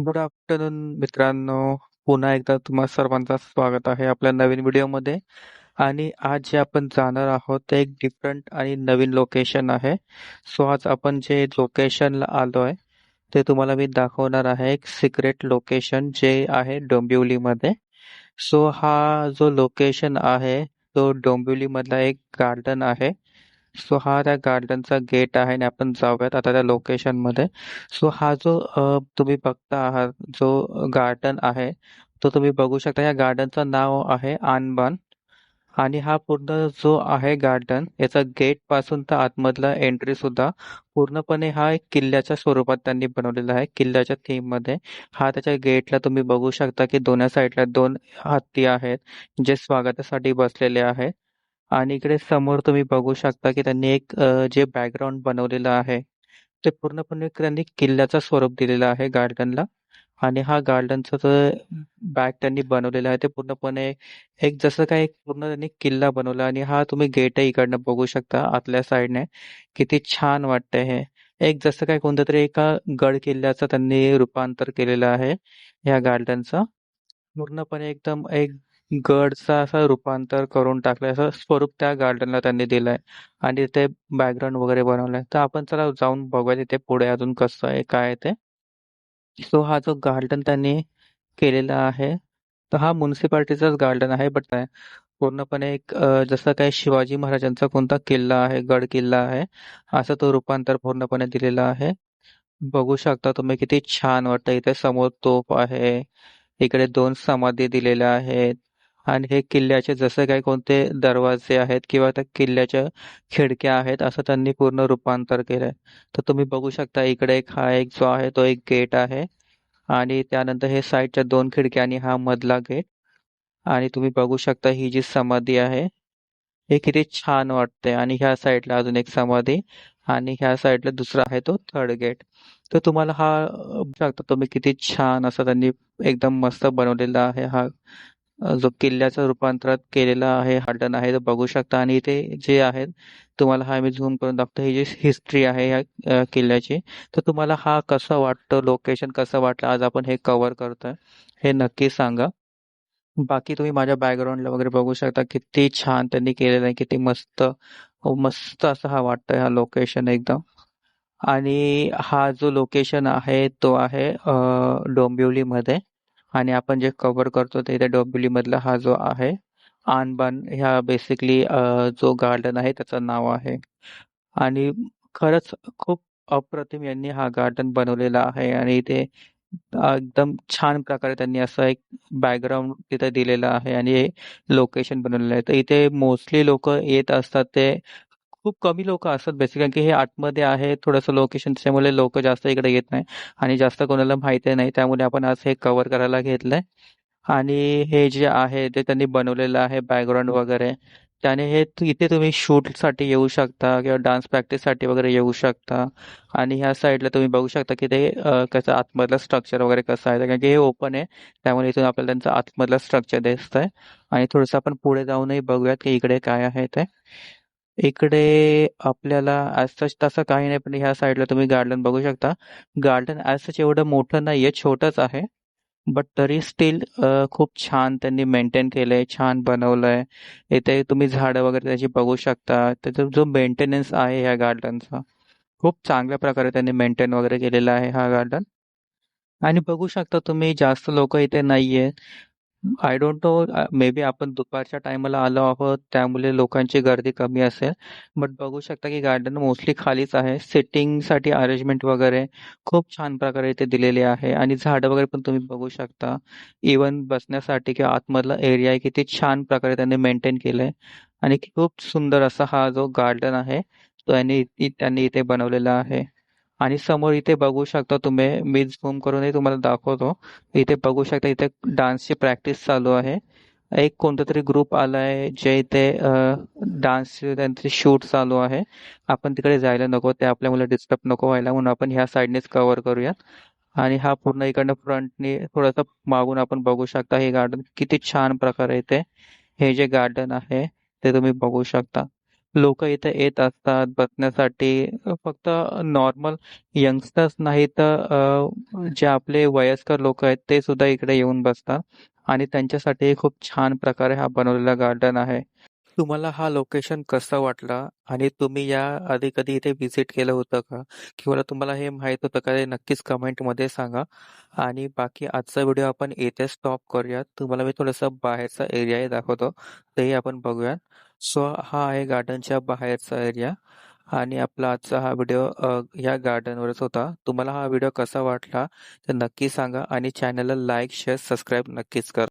Good afternoon मित्रांनो. पुन्हा एकदा तुम्हा सर्वांचं स्वागत आहे आपल्या नवीन व्हिडिओमध्ये. आणि आज जे आपण जाणार आहोत ते एक डिफरंट आणि नवीन लोकेशन आहे. सो आज आपण जे लोकेशनला आलोय ते तुम्हाला मी दाखवणार आहे. एक सिक्रेट लोकेशन जे आहे डोंबिवलीमध्ये. सो हा जो लोकेशन आहे तो डोंबिवलीमधला एक गार्डन आहे. सो हा त्या गार्डनचा गेट आहे आणि आपण जाऊयात आता त्या लोकेशन मध्ये. सो हा जो तुम्ही बघता आहात जो गार्डन आहे तो तुम्ही बघू शकता. या गार्डनचं नाव आहे आणबान. आणि हा पूर्ण जो आहे गार्डन याचा गेट पासून तर आतमधला एंट्री सुद्धा पूर्णपणे हा एक किल्ल्याच्या स्वरूपात त्यांनी बनवलेला आहे. किल्ल्याच्या थीम मध्ये हा त्याच्या गेटला तुम्ही बघू शकता की दोन्ही साईडला दोन हत्ती आहेत जे स्वागतासाठी बसलेले आहेत. आणि इकडे समोर तुम्ही बघू शकता की त्यांनी एक जे बॅकग्राऊंड बनवलेलं आहे ते पूर्णपणे त्यांनी किल्ल्याचं स्वरूप दिलेलं आहे गार्डनला. आणि हा गार्डनचा जो बॅक त्यांनी बनवलेला आहे ते पूर्णपणे एक जसं काय एक पूर्ण त्यांनी किल्ला बनवला. आणि हा तुम्ही गेटही इकडनं बघू शकता आतल्या साईडने. किती छान वाटतंय हे. एक जसं काय कोणत्या तरी एका गड किल्ल्याचं त्यांनी रूपांतर केलेलं आहे या गार्डनचं. पूर्णपणे एकदम एक गडचा असं रूपांतर करून टाकलंय, असं स्वरूप त्या गार्डनला त्यांनी दिलंय. आणि ते बॅकग्राऊंड वगैरे बनवलंय. तर आपण चला जाऊन बघूया तिथे पुढे अजून कसं आहे काय आहे ते. सो हा जो गार्डन त्यांनी केलेला आहे तर हा म्युन्सिपाल्टीचाच गार्डन आहे. बट पूर्णपणे एक जसं काही शिवाजी महाराजांचा कोणता किल्ला आहे गड किल्ला आहे असं तो रूपांतर पूर्णपणे दिलेला आहे. बघू शकता तुम्ही किती छान वाटतं. इथे समोर तोफ आहे. इकडे दोन समाधी दिलेल्या आहेत. आणि हे किल्ल्याचे जसे काही कोणते दरवाजे आहेत किंवा त्या किल्ल्याच्या खिडक्या आहेत असं त्यांनी पूर्ण रूपांतर केलंय. तर तुम्ही बघू शकता इकडे एक हा एक जो आहे तो एक गेट आहे. आणि त्यानंतर हे साईडच्या दोन खिडक्या आणि हा मधला गेट. आणि तुम्ही बघू शकता ही जी समाधी आहे हे किती छान वाटते. आणि ह्या साईडला अजून एक समाधी. आणि ह्या साईडला दुसरा आहे तो थर्ड गेट. तर तुम्हाला हा बघू शकता तुम्ही किती छान असं त्यांनी एकदम मस्त बनवलेला आहे हा जो किल्ल्याचं रूपांतरात केलेला आहे गार्डन आहे तो बघू शकता. आणि इथे जे आहे तुम्हाला हा मी झूम करून दाखवतो ही जी हिस्ट्री आहे या किल्ल्याची. तर तुम्हाला हा कसं वाटतं लोकेशन कसं वाटलं आज आपण हे कव्हर करतोय हे नक्की सांगा. बाकी तुम्ही माझ्या बॅकग्राऊंडला वगैरे बघू शकता किती छान त्यांनी केलेलं आहे. किती मस्त मस्त असं हा वाटतोय हा लोकेशन एकदम. आणि हा जो लोकेशन आहे तो आहे डोंबिवलीमध्ये. आणि आपण जे कव्हर करतो ते इथे डोंबिवलीमधला हा जो आहे आणबान ह्या बेसिकली जो गार्डन आहे त्याचं नाव आहे. आणि खरंच खूप अप्रतिम यांनी हा गार्डन बनवलेला आहे. आणि इथे एकदम छान प्रकारे त्यांनी असं एक बॅकग्राऊंड तिथे दिलेलं आहे आणि हे लोकेशन बनवलेलं आहे. तर इथे मोस्टली लोक येत असतात ते खूप कमी लोक असतात बेसिकली कारण की हे आतमध्ये आहे थोडंसं लोकेशन त्याच्यामुळे लोक जास्त इकडे येत नाही. आणि जास्त कोणाला माहिती नाही त्यामुळे आपण आज हे कव्हर करायला घेतलंय. आणि हे जे आहे ते त्यांनी बनवलेलं आहे बॅकग्राऊंड वगैरे. त्याने हे इथे तुम्ही शूटसाठी येऊ शकता किंवा डान्स प्रॅक्टिससाठी वगैरे येऊ शकता. आणि ह्या साईडला तुम्ही बघू शकता की ते कसं आतमधलं स्ट्रक्चर वगैरे कसं आहे कारण की हे ओपन आहे. त्यामुळे इथून आपल्याला त्यांचं आतमधलं स्ट्रक्चर दिसतंय. आणि थोडंसं आपण पुढे जाऊनही बघूयात की इकडे काय आहे ते. इकडे आपल्याला ॲज सच तसं काही नाही पण ह्या साईडला तुम्ही गार्डन बघू शकता. गार्डन ॲज सच एवढं मोठं नाहीये छोटंच आहे. बट तरी स्टील खूप छान त्यांनी मेंटेन केलंय छान बनवलंय. इथे तुम्ही झाडं वगैरे त्याची बघू शकता. त्याचा जो मेंटेनन्स आहे ह्या गार्डनचा खूप चांगल्या प्रकारे त्यांनी मेंटेन वगैरे केलेला आहे हा गार्डन. आणि बघू शकता तुम्ही जास्त लोक इथे नाहीये. I don't know may be आपण दुपारच्या टायमाला आलो आहोत त्यामुळे लोकांची गर्दी कमी असेल. बट बघू शकता की गार्डन मोस्टली खालीच आहे. सिटिंगसाठी अरेंजमेंट वगैरे खूप छान प्रकारे इथे दिलेली आहे. आणि झाडं वगैरे पण तुम्ही बघू शकता. इवन बसण्यासाठी किंवा आतमधला एरिया आहे किती छान प्रकारे त्यांनी मेंटेन केलंय. आणि खूप सुंदर असा हा जो गार्डन आहे तो त्यांनी इथे बनवलेला आहे. आणि समोर इथे बघू शकता तुम्ही मी झूम करूनही तुम्हाला दाखवतो. इथे बघू शकता इथे डान्सची प्रॅक्टिस चालू आहे. एक कोणता तरी ग्रुप आलाय जे इथे डान्सचे त्यांचे शूट चालू आहे. आपण तिकडे जायला नको ते आपल्या मुलं डिस्टर्ब नको व्हायला म्हणून आपण ह्या साईडनेच कव्हर करूयात. आणि हा पूर्ण इकडनं फ्रंटने थोडंसं मागून आपण बघू शकता हे गार्डन किती छान प्रकारे इथे हे जे गार्डन आहे ते तुम्ही बघू शकता. लोक इथे येत असतात बसण्यासाठी. फक्त नॉर्मल यंगस्टर्स नाही तर जे आपले वयस्कर लोक आहेत ते सुद्धा इकडे येऊन बसतात आणि त्यांच्यासाठी खूप छान प्रकारे हा बनवलेला गार्डन आहे. तुम्हाला हा लोकेशन कसा वाटला आणि तुम्ही या आधी कधी इथे व्हिजिट केलं होतं का? किंवा तुम्हाला हे माहित होतं का? हे नक्कीच कमेंटमध्ये सांगा. आणि बाकी आजचा व्हिडिओ आपण येथे स्टॉप करूयात. तुम्हाला मी थोडंसं बाहेरचा एरियाही दाखवतो, तेही आपण बघूयात. सो हा आहे गार्डनच्या बाहेरचा एरिया आणि आपला आजचा हा व्हिडिओ या गार्डनवरच होता. तुम्हाला हा व्हिडिओ कसा वाटला ते नक्की सांगा आणि चॅनलला लाईक, शेअर, सबस्क्राईब नक्कीच करा.